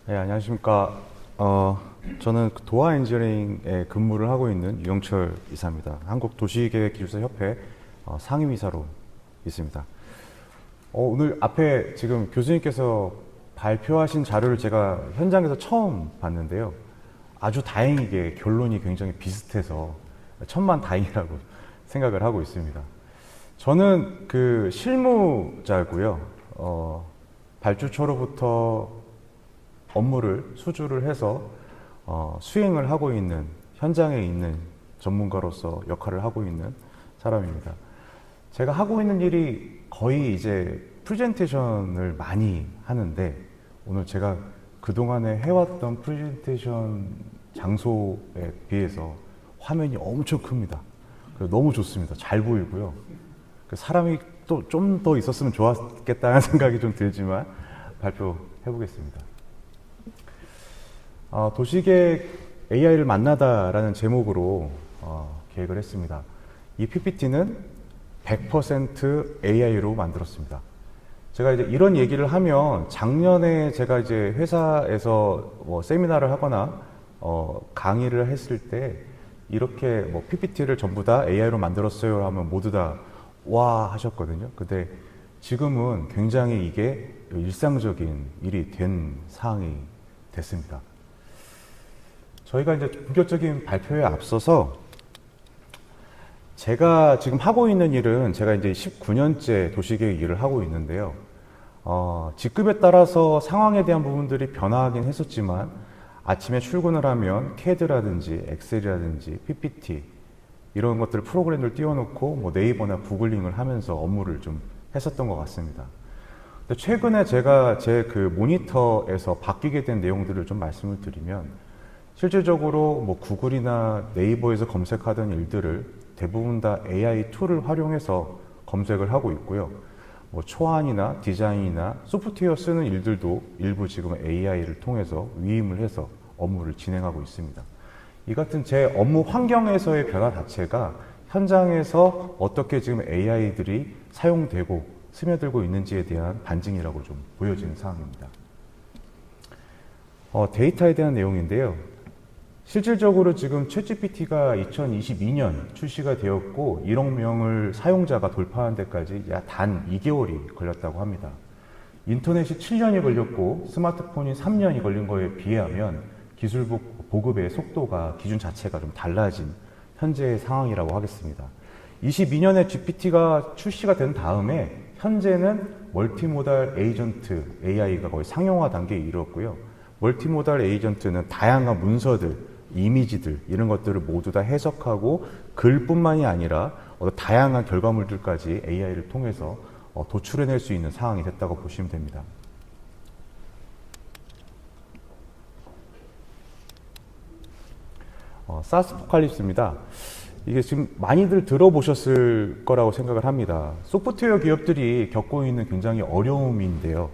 네, 안녕하십니까. 저는 도화 엔지니어링에 근무를 하고 있는 유영철 이사입니다. 한국도시계획기술사협회 상임이사로 있습니다. 오늘 앞에 지금 교수님께서 발표하신 자료를 제가 현장에서 처음 봤는데요. 아주 다행이게 결론이 굉장히 비슷해서 천만다행이라고 생각을 하고 있습니다. 저는 그 실무자고요. 발주 초로부터 업무를 수주를 해서 수행을 하고 있는, 현장에 있는 전문가로서 역할을 하고 있는 사람입니다. 제가 하고 있는 일이 거의 이제 프레젠테이션을 많이 하는데, 오늘 제가 그동안에 해왔던 프레젠테이션 장소에 비해서 화면이 엄청 큽니다. 너무 좋습니다. 잘 보이고요. 사람이 또 좀 더 있었으면 좋았겠다는 생각이 좀 들지만 발표해 보겠습니다. 도시계획 AI를 만나다라는 제목으로 계획을 했습니다. 이 PPT는 100% AI로 만들었습니다. 제가 이제 이런 얘기를 하면 작년에 제가 이제 회사에서 세미나를 하거나 강의를 했을 때 이렇게 PPT를 전부 다 AI로 만들었어요 하면 모두 다 와 하셨거든요. 근데 지금은 굉장히 이게 일상적인 일이 된 상황이 됐습니다. 저희가 이제 본격적인 발표에 앞서서 제가 지금 하고 있는 일은 제가 이제 19년째 도시계획 일을 하고 있는데요. 직급에 따라서 상황에 대한 부분들이 변화하긴 했었지만 아침에 출근을 하면 CAD라든지 엑셀이라든지 PPT 이런 것들 프로그램을 띄워놓고 네이버나 구글링을 하면서 업무를 좀 했었던 것 같습니다. 근데 최근에 제가 제 그 모니터에서 바뀌게 된 내용들을 좀 말씀을 드리면 실질적으로 구글이나 네이버에서 검색하던 일들을 대부분 다 AI 툴을 활용해서 검색을 하고 있고요. 초안이나 디자인이나 소프트웨어 쓰는 일들도 일부 지금 AI를 통해서 위임을 해서 업무를 진행하고 있습니다. 이 같은 제 업무 환경에서의 변화 자체가 현장에서 어떻게 지금 AI들이 사용되고 스며들고 있는지에 대한 반증이라고 좀 보여지는 상황입니다. 데이터에 대한 내용인데요. 실질적으로 지금 챗GPT가 2022년 출시가 되었고 1억 명을 사용자가 돌파한 데까지 약 단 2개월이 걸렸다고 합니다. 인터넷이 7년이 걸렸고 스마트폰이 3년이 걸린 거에 비하면 기술 보급의 속도가 기준 자체가 좀 달라진 현재의 상황이라고 하겠습니다. 22년에 GPT가 출시가 된 다음에 현재는 멀티모달 에이전트 AI가 거의 상용화 단계에 이르렀고요. 멀티모달 에이전트는 다양한 문서들, 이미지들 이런 것들을 모두 다 해석하고 글뿐만이 아니라 다양한 결과물들까지 AI를 통해서 도출해낼 수 있는 상황이 됐다고 보시면 됩니다. 사스포칼립스입니다. 이게 지금 많이들 들어보셨을 거라고 생각을 합니다. 소프트웨어 기업들이 겪고 있는 굉장히 어려움인데요.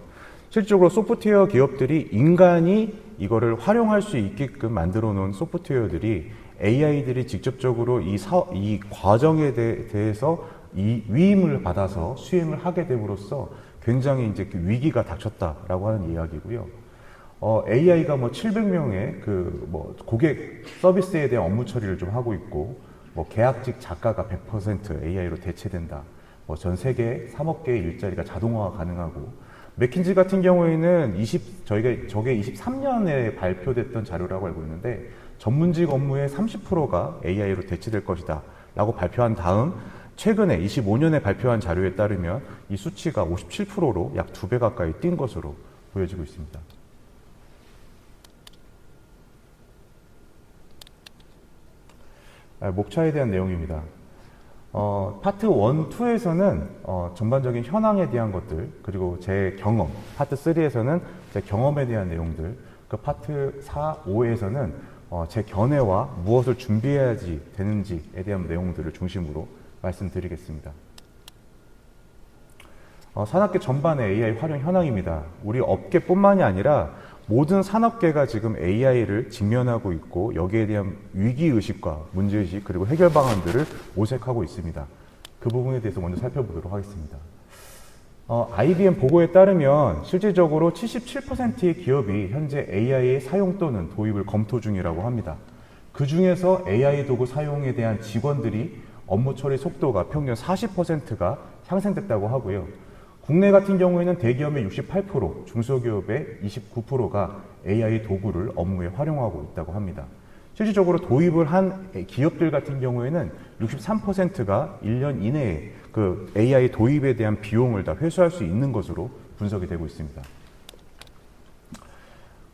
실질적으로 소프트웨어 기업들이 인간이 이거를 활용할 수 있게끔 만들어 놓은 소프트웨어들이 AI들이 직접적으로 이 과정에 대해서 이 위임을 받아서 수행을 하게 됨으로써 굉장히 이제 위기가 닥쳤다라고 하는 이야기고요. AI가 700명의 고객 서비스에 대한 업무 처리를 좀 하고 있고, 계약직 작가가 100% AI로 대체된다. 전 세계 3억 개의 일자리가 자동화가 가능하고, 맥킨지 같은 경우에는 저게 23년에 발표됐던 자료라고 알고 있는데, 전문직 업무의 30%가 AI로 대체될 것이다. 라고 발표한 다음, 최근에 25년에 발표한 자료에 따르면 이 수치가 57%로 약 2배 가까이 뛴 것으로 보여지고 있습니다. 목차에 대한 내용입니다. 파트 1, 2에서는 전반적인 현황에 대한 것들, 그리고 제 경험, 파트 3에서는 제 경험에 대한 내용들, 그 파트 4, 5에서는 제 견해와 무엇을 준비해야지 되는지에 대한 내용들을 중심으로 말씀드리겠습니다. 산업계 전반의 AI 활용 현황입니다. 우리 업계뿐만이 아니라 모든 산업계가 지금 AI를 직면하고 있고 여기에 대한 위기의식과 문제의식 그리고 해결 방안들을 모색하고 있습니다. 그 부분에 대해서 먼저 살펴보도록 하겠습니다. IBM 보고에 따르면 실질적으로 77%의 기업이 현재 AI의 사용 또는 도입을 검토 중이라고 합니다. 그 중에서 AI 도구 사용에 대한 직원들이 업무 처리 속도가 평균 40%가 향상됐다고 하고요. 국내 같은 경우에는 대기업의 68%, 중소기업의 29%가 AI 도구를 업무에 활용하고 있다고 합니다. 실질적으로 도입을 한 기업들 같은 경우에는 63%가 1년 이내에 그 AI 도입에 대한 비용을 다 회수할 수 있는 것으로 분석이 되고 있습니다.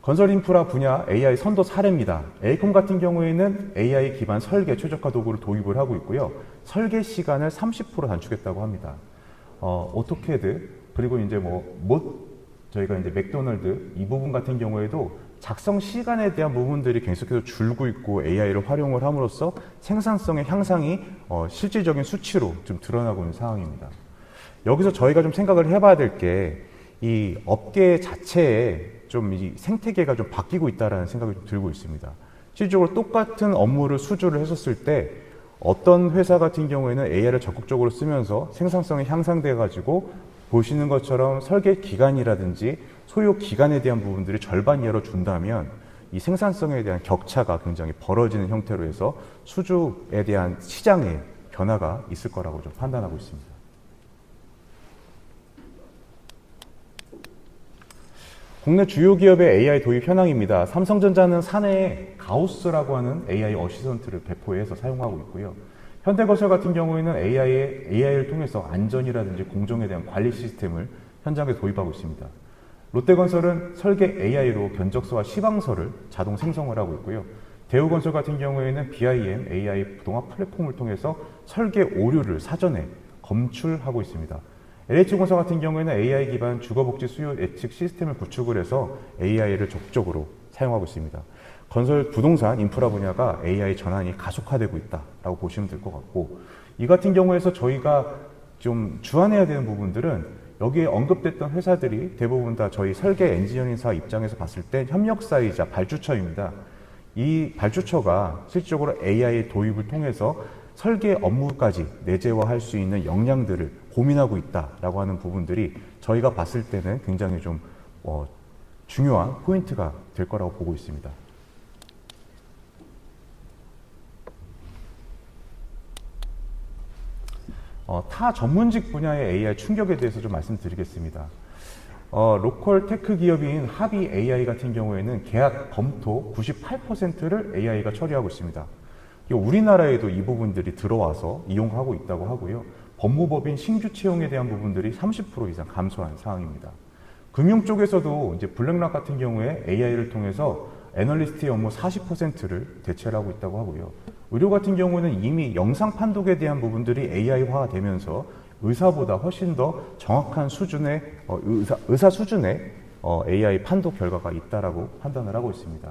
건설 인프라 분야 AI 선도 사례입니다. 에이콤 같은 경우에는 AI 기반 설계 최적화 도구를 도입을 하고 있고요. 설계 시간을 30% 단축했다고 합니다. 오토캐드 그리고 이제 저희가 이제 맥도날드 이 부분 같은 경우에도 작성 시간에 대한 부분들이 계속해서 줄고 있고 AI를 활용을 함으로써 생산성의 향상이 실질적인 수치로 좀 드러나고 있는 상황입니다. 여기서 저희가 좀 생각을 해봐야 될 게 이 업계 자체에 좀 이 생태계가 좀 바뀌고 있다는 생각이 좀 들고 있습니다. 실질적으로 똑같은 업무를 수주를 했었을 때 어떤 회사 같은 경우에는 AI를 적극적으로 쓰면서 생산성이 향상돼 가지고 보시는 것처럼 설계 기간이라든지 소요 기간에 대한 부분들이 절반 열어준다면 이 생산성에 대한 격차가 굉장히 벌어지는 형태로 해서 수주에 대한 시장의 변화가 있을 거라고 좀 판단하고 있습니다. 국내 주요 기업의 AI 도입 현황입니다. 삼성전자는 사내에 가우스라고 하는 AI 어시스턴트를 배포해서 사용하고 있고요. 현대건설 같은 경우에는 AI를 통해서 안전이라든지 공정에 대한 관리 시스템을 현장에 도입하고 있습니다. 롯데건설은 설계 AI로 견적서와 시방서를 자동 생성을 하고 있고요. 대우건설 같은 경우에는 BIM AI 부동화 플랫폼을 통해서 설계 오류를 사전에 검출하고 있습니다. LH건설 같은 경우에는 AI 기반 주거복지 수요 예측 시스템을 구축을 해서 AI를 적극적으로 사용하고 있습니다. 건설 부동산 인프라 분야가 AI 전환이 가속화되고 있다라고 보시면 될 것 같고, 이 같은 경우에서 저희가 좀 주안해야 되는 부분들은 여기에 언급됐던 회사들이 대부분 다 저희 설계 엔지니어링사 입장에서 봤을 때 협력사이자 발주처입니다. 이 발주처가 실질적으로 AI 도입을 통해서 설계 업무까지 내재화할 수 있는 역량들을 고민하고 있다라고 하는 부분들이 저희가 봤을 때는 굉장히 좀 중요한 포인트가 될 거라고 보고 있습니다. 타 전문직 분야의 AI 충격에 대해서 좀 말씀드리겠습니다. 로컬 테크 기업인 합의 AI 같은 경우에는 계약 검토 98%를 AI가 처리하고 있습니다. 우리나라에도 이 부분들이 들어와서 이용하고 있다고 하고요. 법무법인 신규 채용에 대한 부분들이 30% 이상 감소한 상황입니다. 금융 쪽에서도 이제 블랙락 같은 경우에 AI를 통해서 애널리스트의 업무 40%를 대체를 하고 있다고 하고요. 의료 같은 경우는 이미 영상 판독에 대한 부분들이 AI화 되면서 의사보다 훨씬 더 정확한 수준의 의사 수준의 AI 판독 결과가 있다라고 판단을 하고 있습니다.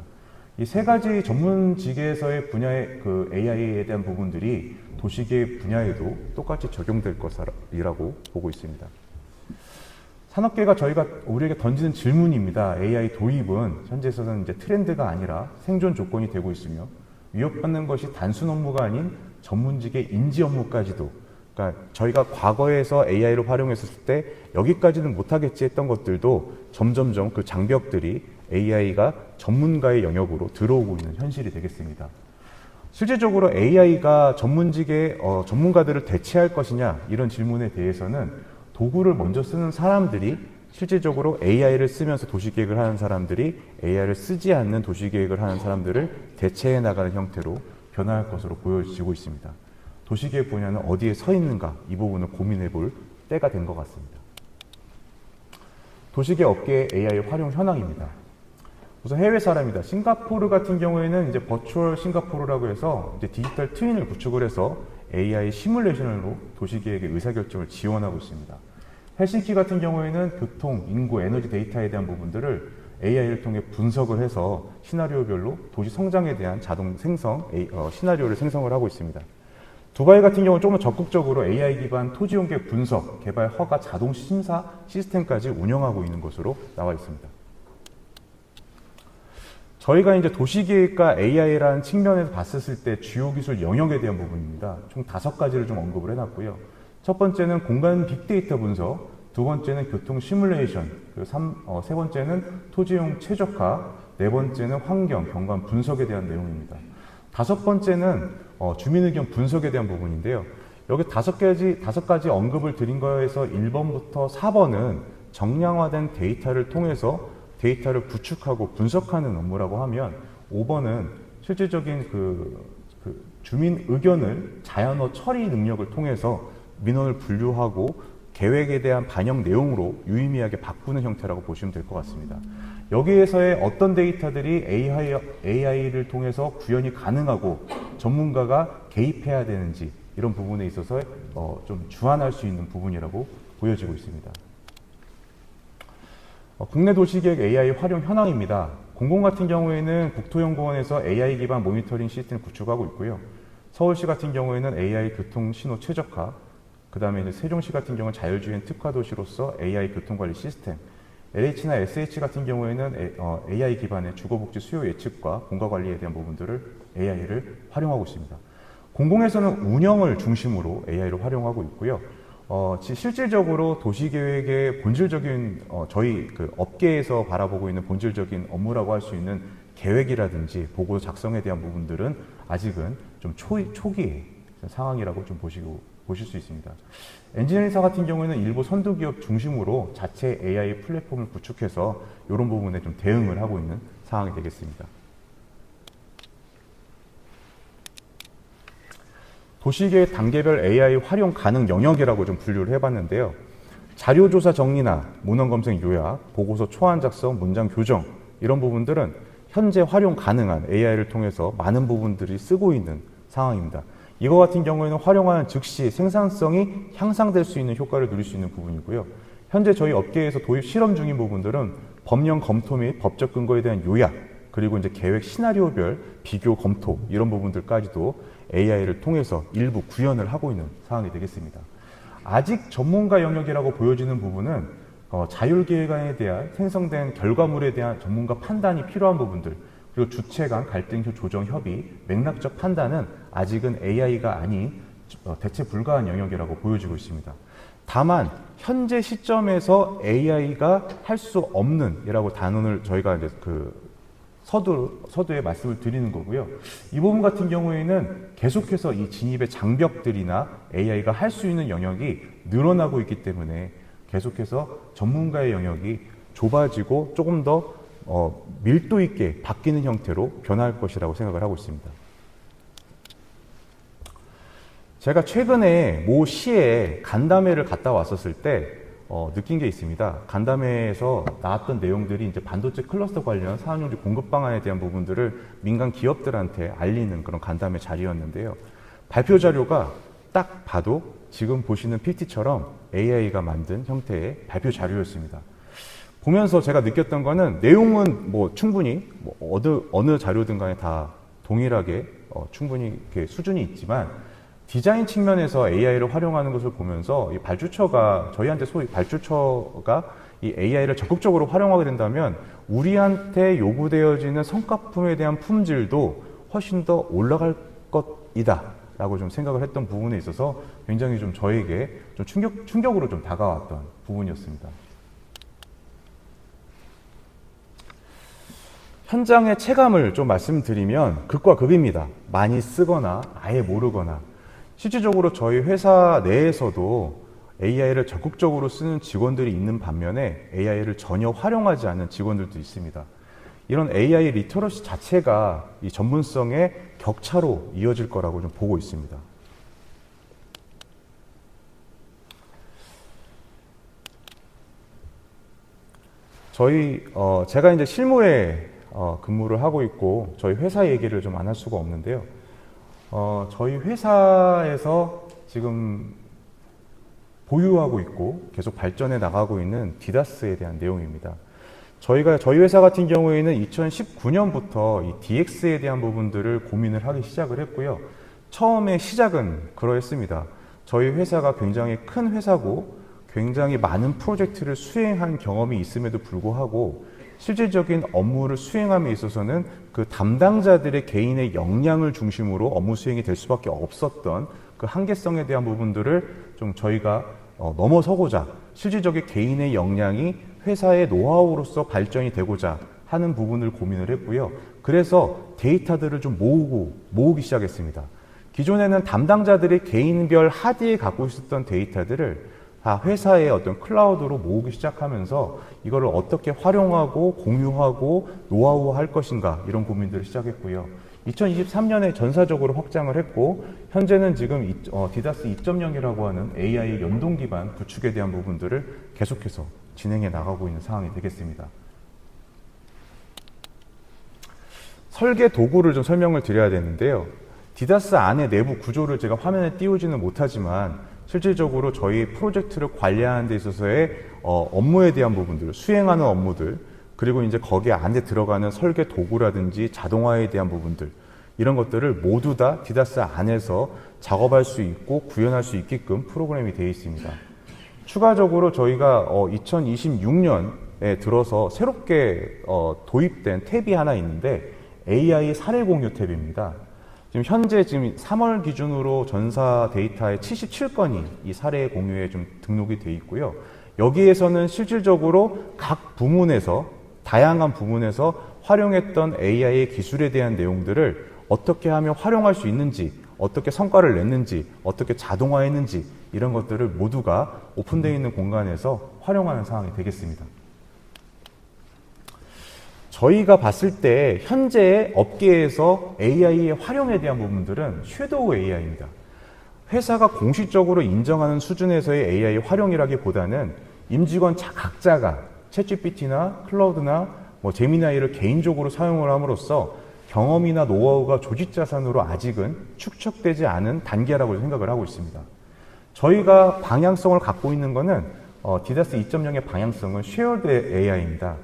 이 세 가지 전문직에서의 분야의 그 AI에 대한 부분들이 도시계획 분야에도 똑같이 적용될 것이라고 보고 있습니다. 산업계가 저희가 우리에게 던지는 질문입니다. AI 도입은 현재에서는 이제 트렌드가 아니라 생존 조건이 되고 있으며 위협받는 것이 단순 업무가 아닌 전문직의 인지 업무까지도, 그러니까 저희가 과거에서 AI를 활용했을 때 여기까지는 못하겠지 했던 것들도 점점점 그 장벽들이 AI가 전문가의 영역으로 들어오고 있는 현실이 되겠습니다. 실질적으로 AI가 전문직의 전문가들을 대체할 것이냐 이런 질문에 대해서는 도구를 먼저 쓰는 사람들이 실질적으로 AI를 쓰면서 도시계획을 하는 사람들이 AI를 쓰지 않는 도시계획을 하는 사람들을 대체해 나가는 형태로 변화할 것으로 보여지고 있습니다. 도시계획 분야는 어디에 서 있는가 이 부분을 고민해 볼 때가 된 것 같습니다. 도시계획 업계의 AI 활용 현황입니다. 우선 해외 사례입니다. 싱가포르 같은 경우에는 이제 버추얼 싱가포르라고 해서 이제 디지털 트윈을 구축을 해서 AI 시뮬레이션으로 도시계획의 의사결정을 지원하고 있습니다. 헬싱키 같은 경우에는 교통, 인구, 에너지 데이터에 대한 부분들을 AI를 통해 분석을 해서 시나리오별로 도시 성장에 대한 자동 생성, 시나리오를 생성을 하고 있습니다. 두바이 같은 경우는 조금 더 적극적으로 AI 기반 토지 용계 분석, 개발 허가 자동 심사 시스템까지 운영하고 있는 것으로 나와 있습니다. 저희가 이제 도시계획과 AI라는 측면에서 봤을 때 주요 기술 영역에 대한 부분입니다. 총 5가지를 좀 언급을 해놨고요. 첫 번째는 공간 빅데이터 분석, 두 번째는 교통 시뮬레이션, 그리고 세 번째는 토지용 최적화, 네 번째는 환경, 경관 분석에 대한 내용입니다. 다섯 번째는 주민 의견 분석에 대한 부분인데요. 여기 다섯 가지 언급을 드린 거에서 1번부터 4번은 정량화된 데이터를 통해서 데이터를 구축하고 분석하는 업무라고 하면 5번은 실질적인 주민 의견을 자연어 처리 능력을 통해서 민원을 분류하고 계획에 대한 반영 내용으로 유의미하게 바꾸는 형태라고 보시면 될 것 같습니다. 여기에서의 어떤 데이터들이 AI를 통해서 구현이 가능하고 전문가가 개입해야 되는지 이런 부분에 있어서 좀 주안할 수 있는 부분이라고 보여지고 있습니다. 국내 도시계획 AI 활용 현황입니다. 공공 같은 경우에는 국토연구원에서 AI 기반 모니터링 시스템을 구축하고 있고요. 서울시 같은 경우에는 AI 교통 신호 최적화, 그 다음에 이제 세종시 같은 경우는 자율주행 특화 도시로서 AI 교통관리 시스템, LH나 SH 같은 경우에는 AI 기반의 주거복지 수요 예측과 공가 관리에 대한 부분들을 AI를 활용하고 있습니다. 공공에서는 운영을 중심으로 AI를 활용하고 있고요. 실질적으로 도시계획의 본질적인 저희 업계에서 바라보고 있는 본질적인 업무라고 할 수 있는 계획이라든지 보고 작성에 대한 부분들은 아직은 좀 초기의 상황이라고 좀 보실 수 있습니다. 엔지니어링사 같은 경우에는 일부 선두기업 중심으로 자체 AI 플랫폼을 구축해서 이런 부분에 좀 대응을 하고 있는 상황이 되겠습니다. 도시계획 단계별 AI 활용 가능 영역이라고 좀 분류를 해봤는데요. 자료조사 정리나 문헌검색 요약, 보고서 초안 작성, 문장 교정 이런 부분들은 현재 활용 가능한 AI를 통해서 많은 부분들이 쓰고 있는 상황입니다. 이거 같은 경우에는 활용하는 즉시 생산성이 향상될 수 있는 효과를 누릴 수 있는 부분이고요. 현재 저희 업계에서 도입 실험 중인 부분들은 법령 검토 및 법적 근거에 대한 요약, 그리고 이제 계획 시나리오별 비교 검토 이런 부분들까지도 AI를 통해서 일부 구현을 하고 있는 상황이 되겠습니다. 아직 전문가 영역이라고 보여지는 부분은 자율계획안에 대한 생성된 결과물에 대한 전문가 판단이 필요한 부분들, 그리고 주체 간 갈등 조정 협의, 맥락적 판단은 아직은 AI가 아닌 대체 불가한 영역이라고 보여지고 있습니다. 다만 현재 시점에서 AI가 할 수 없는 이라고 단언을 저희가 이제 서두에 말씀을 드리는 거고요. 이 부분 같은 경우에는 계속해서 이 진입의 장벽들이나 AI가 할 수 있는 영역이 늘어나고 있기 때문에 계속해서 전문가의 영역이 좁아지고 조금 더 밀도 있게 바뀌는 형태로 변할 것이라고 생각을 하고 있습니다. 제가 최근에 모 시에 간담회를 갔다 왔었을 때 느낀 게 있습니다. 간담회에서 나왔던 내용들이 이제 반도체 클러스터 관련 사업용지 공급 방안에 대한 부분들을 민간 기업들한테 알리는 그런 간담회 자리였는데요. 발표 자료가 딱 봐도 지금 보시는 PPT처럼 AI가 만든 형태의 발표 자료였습니다. 보면서 제가 느꼈던 거는 내용은 충분히 어느 자료든 간에 다 동일하게 충분히 이렇게 수준이 있지만 디자인 측면에서 AI를 활용하는 것을 보면서 이 발주처가 저희한테 소위 발주처가 이 AI를 적극적으로 활용하게 된다면 우리한테 요구되어지는 성과품에 대한 품질도 훨씬 더 올라갈 것이다 라고 좀 생각을 했던 부분에 있어서 굉장히 좀 저에게 좀 충격으로 좀 다가왔던 부분이었습니다. 현장의 체감을 좀 말씀드리면 극과 극입니다. 많이 쓰거나 아예 모르거나. 실질적으로 저희 회사 내에서도 AI를 적극적으로 쓰는 직원들이 있는 반면에 AI를 전혀 활용하지 않는 직원들도 있습니다. 이런 AI 리터러시 자체가 이 전문성의 격차로 이어질 거라고 좀 보고 있습니다. 제가 이제 실무에 근무를 하고 있고 저희 회사 얘기를 좀 안 할 수가 없는데요. 저희 회사에서 지금 보유하고 있고 계속 발전해 나가고 있는 디다스에 대한 내용입니다. 저희 회사 같은 경우에는 2019년부터 이 DX에 대한 부분들을 고민을 하기 시작을 했고요. 처음에 시작은 그러했습니다. 저희 회사가 굉장히 큰 회사고 굉장히 많은 프로젝트를 수행한 경험이 있음에도 불구하고 실질적인 업무를 수행함에 있어서는 그 담당자들의 개인의 역량을 중심으로 업무 수행이 될 수밖에 없었던 그 한계성에 대한 부분들을 좀 저희가 넘어서고자 실질적인 개인의 역량이 회사의 노하우로서 발전이 되고자 하는 부분을 고민을 했고요. 그래서 데이터들을 좀 모으기 시작했습니다. 기존에는 담당자들이 개인별 하드에 갖고 있었던 데이터들을 다 회사의 어떤 클라우드로 모으기 시작하면서 이거를 어떻게 활용하고 공유하고 노하우 할 것인가 이런 고민들을 시작했고요. 2023년에 전사적으로 확장을 했고 현재는 지금 디다스 2.0이라고 하는 AI 연동 기반 구축에 대한 부분들을 계속해서 진행해 나가고 있는 상황이 되겠습니다. 설계 도구를 좀 설명을 드려야 되는데요. 디다스 안의 내부 구조를 제가 화면에 띄우지는 못하지만 실질적으로 저희 프로젝트를 관리하는 데 있어서의 업무에 대한 부분들, 수행하는 업무들, 그리고 이제 거기 안에 들어가는 설계 도구라든지 자동화에 대한 부분들, 이런 것들을 모두 다 디다스 안에서 작업할 수 있고 구현할 수 있게끔 프로그램이 되어 있습니다. 추가적으로 저희가 2026년에 들어서 새롭게 도입된 탭이 하나 있는데 AI 사례 공유 탭입니다. 지금 현재 3월 기준으로 전사 데이터의 77건이 이 사례 공유에 좀 등록이 되어 있고요. 여기에서는 실질적으로 각 부문에서 다양한 부문에서 활용했던 AI 기술에 대한 내용들을 어떻게 하면 활용할 수 있는지, 어떻게 성과를 냈는지, 어떻게 자동화했는지 이런 것들을 모두가 오픈되어 있는 공간에서 활용하는 상황이 되겠습니다. 저희가 봤을 때 현재 업계에서 AI의 활용에 대한 부분들은 섀도우 AI입니다. 회사가 공식적으로 인정하는 수준에서의 AI 활용이라기보다는 임직원 각자가 챗GPT나 클라우드나 제미나이를 개인적으로 사용을 함으로써 경험이나 노하우가 조직자산으로 아직은 축적되지 않은 단계라고 생각을 하고 있습니다. 저희가 방향성을 갖고 있는 것은 디다스 2.0의 방향성은 쉐어드 AI입니다.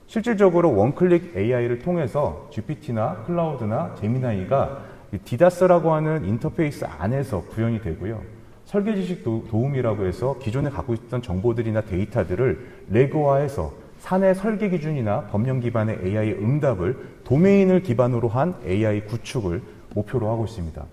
실질적으로 원클릭 AI를 통해서 GPT나 클라우드나 제미나이가 디다스라고 하는 인터페이스 안에서 구현이 되고요. 설계 지식 도움이라고 해서 기존에 갖고 있던 정보들이나 데이터들을 레그화해서 사내 설계 기준이나 법령 기반의 AI 응답을 도메인을 기반으로 한 AI 구축을 목표로 하고 있습니다.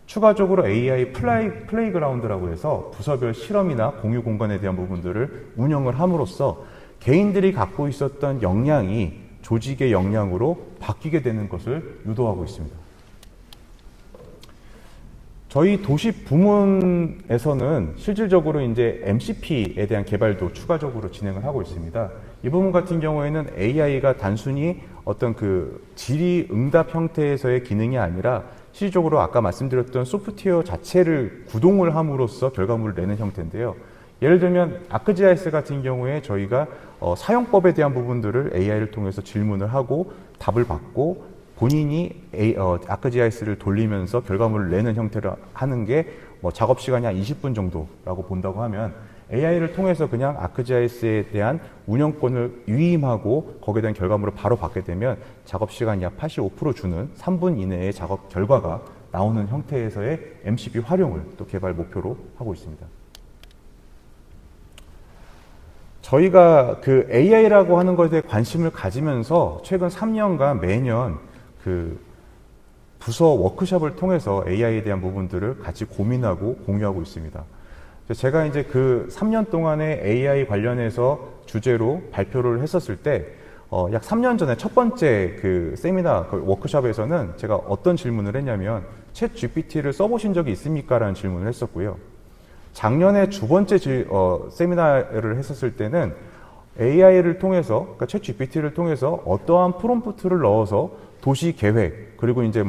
추가적으로 AI 플레이그라운드라고 해서 부서별 실험이나 공유 공간에 대한 부분들을 운영을 함으로써 개인들이 갖고 있었던 역량이 조직의 역량으로 바뀌게 되는 것을 유도하고 있습니다. 저희 도시 부문에서는 실질적으로 이제 MCP에 대한 개발도 추가적으로 진행을 하고 있습니다. 이 부분 같은 경우에는 AI가 단순히 어떤 질의 응답 형태에서의 기능이 아니라 실질적으로 아까 말씀드렸던 소프트웨어 자체를 구동을 함으로써 결과물을 내는 형태인데요. 예를 들면 아크지아이스 같은 경우에 저희가 사용법에 대한 부분들을 AI를 통해서 질문을 하고 답을 받고 본인이 아크지아이스를 돌리면서 결과물을 내는 형태로 하는 게 작업 시간이 한 20분 정도라고 본다고 하면 AI를 통해서 그냥 아크지아이스에 대한 운영권을 위임하고 거기에 대한 결과물을 바로 받게 되면 작업 시간이 약 85% 주는 3분 이내의 작업 결과가 나오는 형태에서의 MCP 활용을 또 개발 목표로 하고 있습니다. 저희가 AI라고 하는 것에 관심을 가지면서 최근 3년간 매년 부서 워크숍을 통해서 AI에 대한 부분들을 같이 고민하고 공유하고 있습니다. 제가 이제 3년 동안의 AI 관련해서 주제로 발표를 했었을 때, 약 3년 전에 첫 번째 세미나 워크숍에서는 제가 어떤 질문을 했냐면, 챗 GPT를 써보신 적이 있습니까? 라는 질문을 했었고요. 작년에 두 번째 세미나를 했었을 때는 AI를 통해서, 그러니까 챗 GPT를 통해서 어떠한 프롬프트를 넣어서 도시 계획, 그리고 이제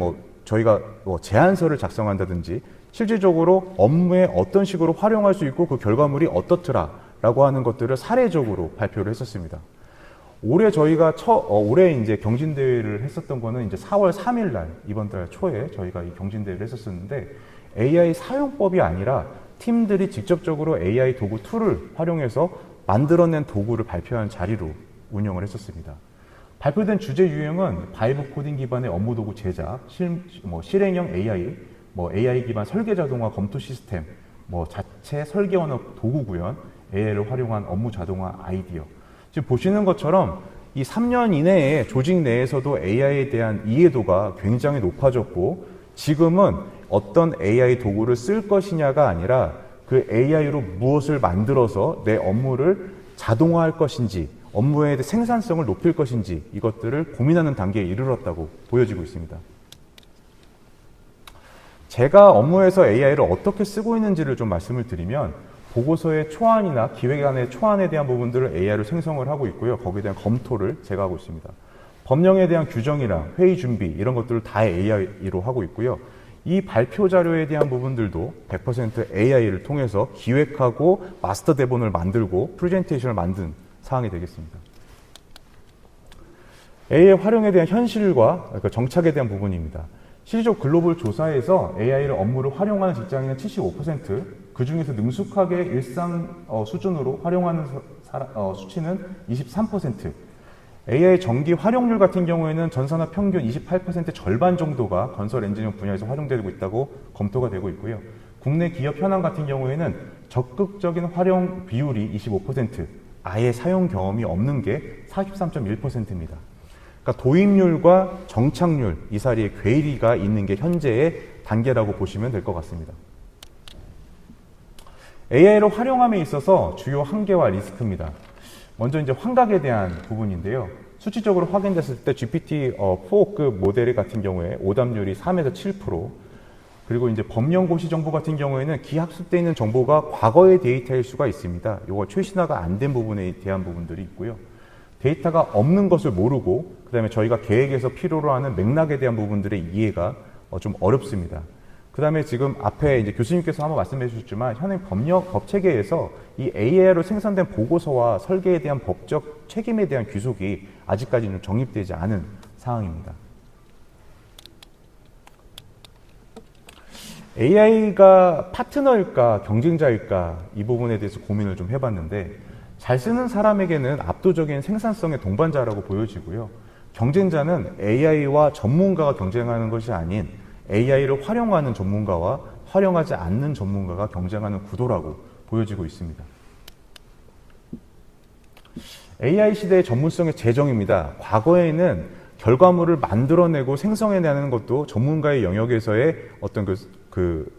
저희가 제안서를 작성한다든지 실질적으로 업무에 어떤 식으로 활용할 수 있고 그 결과물이 어떻더라라고 하는 것들을 사례적으로 발표를 했었습니다. 올해 저희가 올해 이제 경진대회를 했었던 거는 이제 4월 3일 날, 이번 달 초에 저희가 이 경진대회를 했었는데 AI 사용법이 아니라 팀들이 직접적으로 AI 도구 툴을 활용해서 만들어낸 도구를 발표한 자리로 운영을 했었습니다. 발표된 주제 유형은 바이브 코딩 기반의 업무 도구 제작, 실행형 AI, AI 기반 설계 자동화 검토 시스템, 자체 설계 언어 도구 구현, AI를 활용한 업무 자동화 아이디어. 지금 보시는 것처럼 이 3년 이내에 조직 내에서도 AI에 대한 이해도가 굉장히 높아졌고 지금은 어떤 AI 도구를 쓸 것이냐가 아니라 그 AI로 무엇을 만들어서 내 업무를 자동화할 것인지, 업무의 생산성을 높일 것인지 이것들을 고민하는 단계에 이르렀다고 보여지고 있습니다. 제가 업무에서 AI를 어떻게 쓰고 있는지를 좀 말씀을 드리면, 보고서의 초안이나 기획안의 초안에 대한 부분들을 AI로 생성을 하고 있고요. 거기에 대한 검토를 제가 하고 있습니다. 법령에 대한 규정이랑 회의 준비 이런 것들을 다 AI로 하고 있고요. 이 발표 자료에 대한 부분들도 100% AI를 통해서 기획하고 마스터 대본을 만들고 프레젠테이션을 만든 사항이 되겠습니다. AI 활용에 대한 현실과 그러니까 정착에 대한 부분입니다. 실질적 글로벌 조사에서 AI를 업무를 활용하는 직장인은 75%, 그 중에서 능숙하게 일상 수준으로 활용하는 수치는 23%, AI 정기 활용률 같은 경우에는 전 산업 평균 28% 절반 정도가 건설 엔지니어 분야에서 활용되고 있다고 검토가 되고 있고요. 국내 기업 현황 같은 경우에는 적극적인 활용 비율이 25%, 아예 사용 경험이 없는 게 43.1%입니다. 그러니까 도입률과 정착률 이 사이에 괴리가 있는 게 현재의 단계라고 보시면 될 것 같습니다. AI를 활용함에 있어서 주요 한계와 리스크입니다. 먼저 이제 환각에 대한 부분인데요. 수치적으로 확인됐을 때 GPT-4급 모델 같은 경우에 오답률이 3에서 7%, 그리고 이제 법령고시 정보 같은 경우에는 기합습되어 있는 정보가 과거의 데이터일 수가 있습니다. 이거 최신화가 안 된 부분에 대한 부분들이 있고요. 데이터가 없는 것을 모르고, 그 다음에 저희가 계획에서 필요로 하는 맥락에 대한 부분들의 이해가 좀 어렵습니다. 그 다음에 지금 앞에 이제 교수님께서 한번 말씀해 주셨지만, 현행 법 체계에서 이 AI로 생산된 보고서와 설계에 대한 법적 책임에 대한 귀속이 아직까지는 정립되지 않은 상황입니다. AI가 파트너일까 경쟁자일까 이 부분에 대해서 고민을 좀 해봤는데, 잘 쓰는 사람에게는 압도적인 생산성의 동반자라고 보여지고요. 경쟁자는 AI와 전문가가 경쟁하는 것이 아닌 AI를 활용하는 전문가와 활용하지 않는 전문가가 경쟁하는 구도라고 보여지고 있습니다. AI 시대의 전문성의 재정입니다. 과거에는 결과물을 만들어내고 생성해내는 것도 전문가의 영역에서의 어떤 그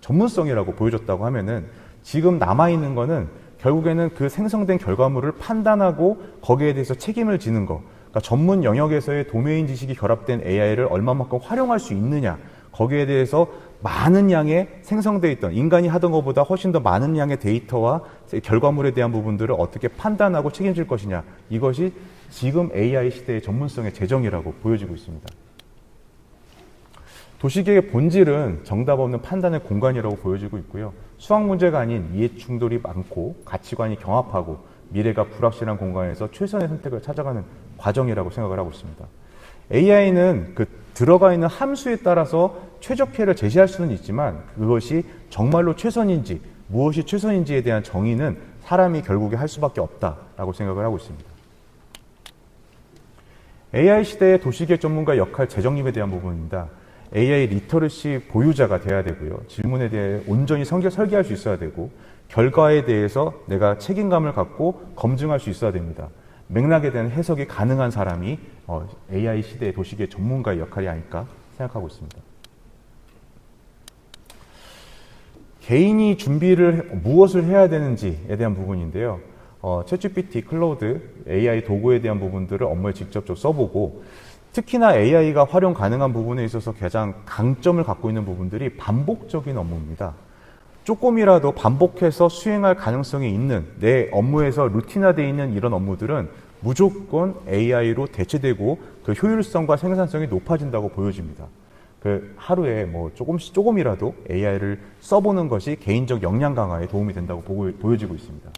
전문성이라고 보여줬다고 하면은, 지금 남아있는 거는 결국에는 그 생성된 결과물을 판단하고 거기에 대해서 책임을 지는 거, 그러니까 전문 영역에서의 도메인 지식이 결합된 AI를 얼마만큼 활용할 수 있느냐, 거기에 대해서 많은 양의 생성되어 있던, 인간이 하던 것보다 훨씬 더 많은 양의 데이터와 결과물에 대한 부분들을 어떻게 판단하고 책임질 것이냐, 이것이 지금 AI 시대의 전문성의 재정이라고 보여지고 있습니다. 도시계획의 본질은 정답 없는 판단의 공간이라고 보여지고 있고요. 수학 문제가 아닌 이해 충돌이 많고 가치관이 경합하고 미래가 불확실한 공간에서 최선의 선택을 찾아가는 과정이라고 생각을 하고 있습니다. AI는 그 들어가 있는 함수에 따라서 최적화를 제시할 수는 있지만, 그것이 정말로 최선인지 무엇이 최선인지에 대한 정의는 사람이 결국에 할 수밖에 없다라고 생각을 하고 있습니다. AI 시대의 도시계획 전문가 역할 재정립에 대한 부분입니다. AI 리터러시 보유자가 돼야 되고요. 질문에 대해 온전히 설계할 수 있어야 되고, 결과에 대해서 내가 책임감을 갖고 검증할 수 있어야 됩니다. 맥락에 대한 해석이 가능한 사람이 AI 시대의 도시계획 전문가의 역할이 아닐까 생각하고 있습니다. 개인이 무엇을 해야 되는지에 대한 부분인데요. 챗GPT, 클라우드, AI 도구에 대한 부분들을 업무에 직접적으로 써보고, 특히나 AI가 활용 가능한 부분에 있어서 가장 강점을 갖고 있는 부분들이 반복적인 업무입니다. 조금이라도 반복해서 수행할 가능성이 있는, 내 업무에서 루틴화되어 있는 이런 업무들은 무조건 AI로 대체되고 그 효율성과 생산성이 높아진다고 보여집니다. 그 하루에 뭐 조금이라도 AI를 써보는 것이 개인적 역량 강화에 도움이 된다고 보여지고 있습니다.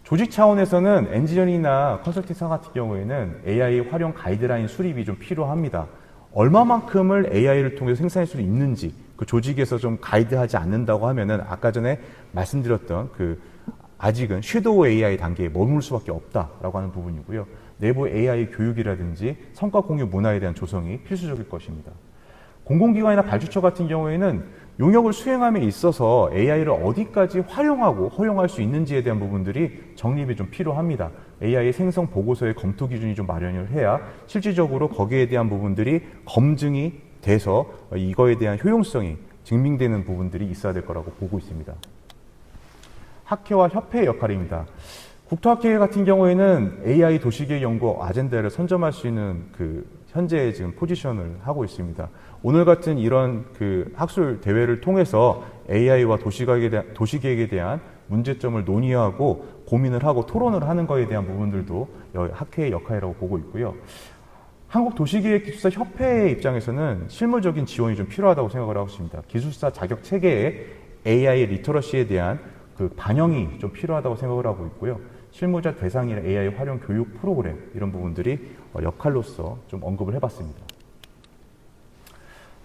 조직 차원에서는 엔지니어링이나 컨설팅사 같은 경우에는 AI 활용 가이드라인 수립이 좀 필요합니다. 얼마만큼을 AI를 통해서 생산할 수 있는지, 그 조직에서 좀 가이드하지 않는다고 하면은 아까 전에 말씀드렸던 아직은 섀도우 AI 단계에 머물 수밖에 없다라고 하는 부분이고요. 내부 AI 교육이라든지 성과 공유 문화에 대한 조성이 필수적일 것입니다. 공공기관이나 발주처 같은 경우에는 용역을 수행함에 있어서 AI를 어디까지 활용하고 허용할 수 있는지에 대한 부분들이 정립이 좀 필요합니다. AI 생성 보고서의 검토 기준이 좀 마련을 해야 실질적으로 거기에 대한 부분들이 검증이 돼서 이거에 대한 효용성이 증명되는 부분들이 있어야 될 거라고 보고 있습니다. 학회와 협회의 역할입니다. 국토학회 같은 경우에는 AI 도시계획 연구 아젠다를 선점할 수 있는 현재 지금 포지션을 하고 있습니다. 오늘 같은 이런 학술 대회를 통해서 AI와 도시계획에 대한 문제점을 논의하고 고민을 하고 토론을 하는 것에 대한 부분들도 학회의 역할이라고 보고 있고요. 한국도시기획기술사 협회의 입장에서는 실무적인 지원이 좀 필요하다고 생각을 하고 있습니다. 기술사 자격 체계에 AI 리터러시에 대한 반영이 좀 필요하다고 생각을 하고 있고요. 실무자 대상이나 AI 활용 교육 프로그램 이런 부분들이 역할로서 좀 언급을 해봤습니다.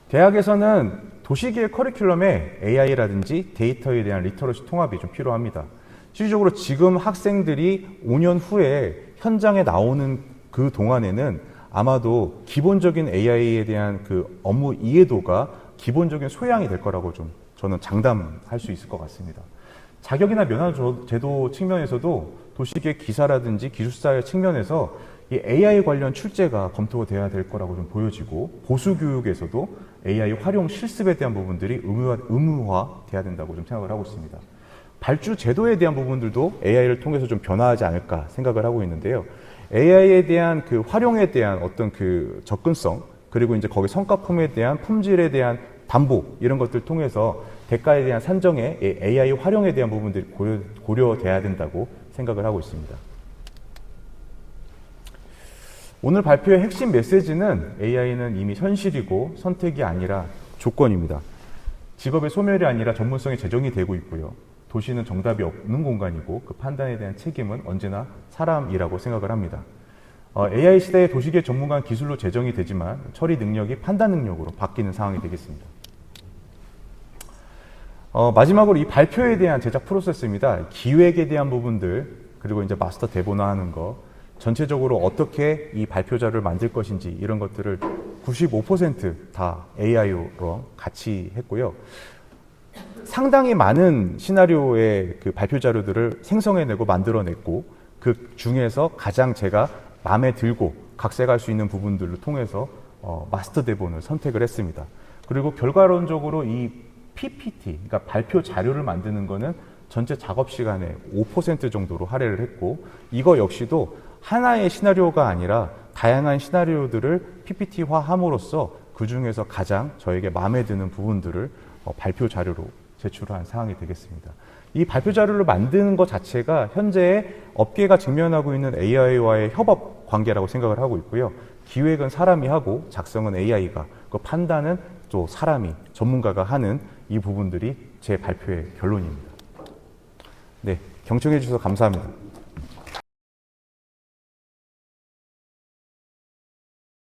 대학에서는 도시계획 커리큘럼에 AI라든지 데이터에 대한 리터러시 통합이 좀 필요합니다. 실질적으로 지금 학생들이 5년 후에 현장에 나오는 그 동안에는 아마도 기본적인 AI에 대한 업무 이해도가 기본적인 소양이 될 거라고 좀 저는 장담할 수 있을 것 같습니다. 자격이나 면허 제도 측면에서도 도시계획 기사라든지 기술사의 측면에서 이 AI 관련 출제가 검토가 돼야 될 거라고 좀 보여지고 보수교육에서도 AI 활용 실습에 대한 부분들이 의무화돼야 된다고 좀 생각을 하고 있습니다. 발주 제도에 대한 부분들도 AI를 통해서 좀 변화하지 않을까 생각을 하고 있는데요. AI에 대한 활용에 대한 어떤 접근성 그리고 이제 거기 성과품에 대한 품질에 대한 담보 이런 것들 통해서 대가에 대한 산정에 AI 활용에 대한 부분들이 고려돼야 된다고 생각을 하고 있습니다. 오늘 발표의 핵심 메시지는 AI는 이미 현실이고 선택이 아니라 조건입니다. 직업의 소멸이 아니라 전문성이 제정이 되고 있고요. 도시는 정답이 없는 공간이고 그 판단에 대한 책임은 언제나 사람이라고 생각을 합니다. AI 시대의 도시계획 전문가는 기술로 제정이 되지만 처리 능력이 판단 능력으로 바뀌는 상황이 되겠습니다. 마지막으로 이 발표에 대한 제작 프로세스입니다. 기획에 대한 부분들 그리고 이제 마스터 대본화하는 거 전체적으로 어떻게 이 발표 자료를 만들 것인지 이런 것들을 95% 다 AI로 같이 했고요. 상당히 많은 시나리오의 발표 자료들을 생성해내고 만들어냈고 그 중에서 가장 제가 마음에 들고 각색할 수 있는 부분들을 통해서 마스터 대본을 선택을 했습니다. 그리고 결과론적으로 이 PPT, 그러니까 발표 자료를 만드는 거는 전체 작업 시간의 5% 정도로 할애를 했고 이거 역시도 하나의 시나리오가 아니라 다양한 시나리오들을 PPT화함으로써 그 중에서 가장 저에게 마음에 드는 부분들을 발표 자료로 제출한 사항이 되겠습니다. 이 발표 자료를 만드는 것 자체가 현재 업계가 직면하고 있는 AI와의 협업 관계라고 생각을 하고 있고요. 기획은 사람이 하고 작성은 AI가, 그 판단은 또 사람이, 전문가가 하는 이 부분들이 제 발표의 결론입니다. 네, 경청해 주셔서 감사합니다.